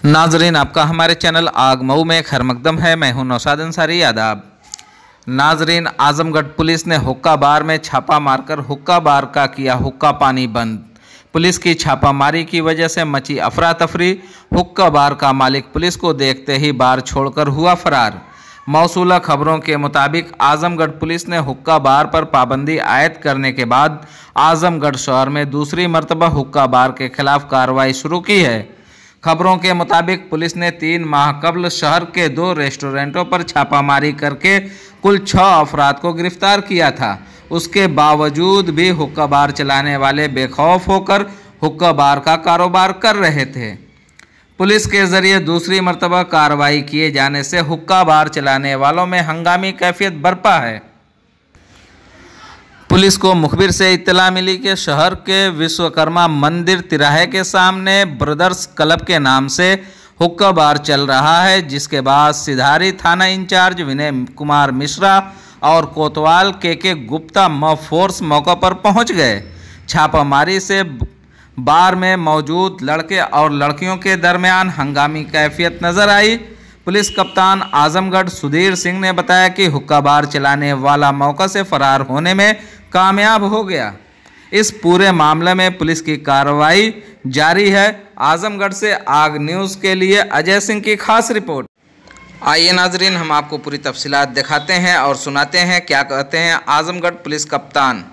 नाजरीन, आपका हमारे चैनल आग मऊ में खैर मकदम है। मैं हूं नौशाद अंसारी। आदाब नाजरीन, आजमगढ़ पुलिस ने हुक्का बार में छापा मारकर हुक्का बार का किया हुक्का पानी बंद। पुलिस की छापामारी की वजह से मची अफरा तफरी। हुक्का बार का मालिक पुलिस को देखते ही बार छोड़कर हुआ फरार। मौसूला खबरों के मुताबिक आजमगढ़ पुलिस ने हुक्का बार पर पाबंदी आयद करने के बाद आजमगढ़ शहर में दूसरी मरतबा हुक्का बार के खिलाफ कार्रवाई शुरू की है। खबरों के मुताबिक पुलिस ने 3 माह कबल शहर के 2 रेस्टोरेंटों पर छापामारी करके कुल 6 अफराद को गिरफ्तार किया था। उसके बावजूद भी हुक्का बार चलाने वाले बेखौफ होकर हुक्का बार का कारोबार कर रहे थे। पुलिस के जरिए दूसरी मरतबा कार्रवाई किए जाने से हुक्का बार चलाने वालों में हंगामी कैफियत बरपा है। पुलिस को मुखबिर से इत्तला मिली कि शहर के विश्वकर्मा मंदिर तिराहे के सामने ब्रदर्स क्लब के नाम से हुक्का बार चल रहा है, जिसके बाद सिधारी थाना इंचार्ज विनय कुमार मिश्रा और कोतवाल के गुप्ता फोर्स मौका पर पहुंच गए। छापामारी से बार में मौजूद लड़के और लड़कियों के दरमियान हंगामी कैफियत नजर आई। पुलिस कप्तान आजमगढ़ सुधीर सिंह ने बताया कि हुक्का बार चलाने वाला मौका से फरार होने में कामयाब हो गया। इस पूरे मामले में पुलिस की कार्रवाई जारी है। आजमगढ़ से आग न्यूज़ के लिए अजय सिंह की खास रिपोर्ट। आइए नाजरीन, हम आपको पूरी तफसीलात दिखाते हैं और सुनाते हैं क्या कहते हैं आजमगढ़ पुलिस कप्तान।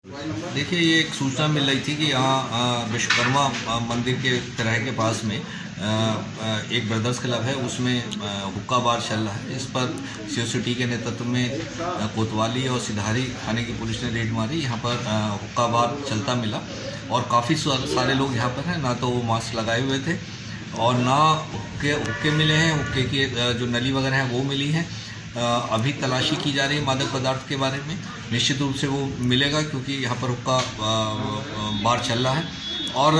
देखिए, ये एक सूचना मिल रही थी कि यहाँ विश्वकर्मा मंदिर के तिराहे के पास में एक ब्रदर्स क्लब है, उसमें हुक्का बार चल रहा है। इस पर सीओसीटी के नेतृत्व में कोतवाली और सिधारी थाने की पुलिस ने रेड मारी। यहाँ पर हुक्का बार चलता मिला और काफ़ी सारे लोग यहाँ पर हैं। ना तो वो मास्क लगाए हुए थे और ना हुक्के मिले हैं। हुक्के की जो नली वगैरह हैं वो मिली हैं। अभी तलाशी की जा रही है मादक पदार्थ के बारे में। निश्चित रूप से वो मिलेगा क्योंकि यहाँ पर हुक्का बार चल रहा है और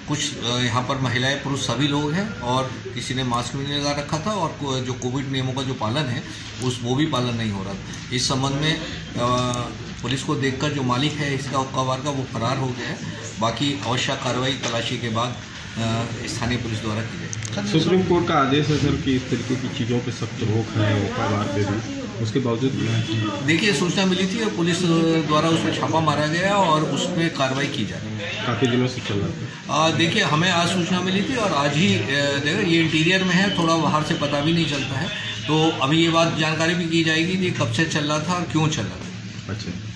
कुछ यहाँ पर महिलाएं पुरुष सभी लोग हैं और किसी ने मास्क भी नहीं लगा रखा था और जो कोविड नियमों का जो पालन है वो भी पालन नहीं हो रहा था। इस संबंध में पुलिस को देखकर जो मालिक है इसका हुक्का बार का वो फरार हो गया है। बाकी आवश्यक कार्रवाई तलाशी के बाद स्थानीय पुलिस द्वारा की जाए। सुप्रीम कोर्ट का आदेश है सर कि इस तरीके की चीज़ों पे सख्त रोक है हुक्का बार पे भी, उसके बावजूद देखिए सूचना मिली थी और पुलिस द्वारा उस पर छापा मारा गया और उस पर कार्रवाई की जा रही है। काफ़ी दिनों से चल रहा था। देखिए, हमें आज सूचना मिली थी और आज ही देखो ये इंटीरियर में है, थोड़ा बाहर से पता भी नहीं चलता है। तो अभी ये बात जानकारी भी की जाएगी कि कब से चल रहा था और क्यों चल रहा था। अच्छा।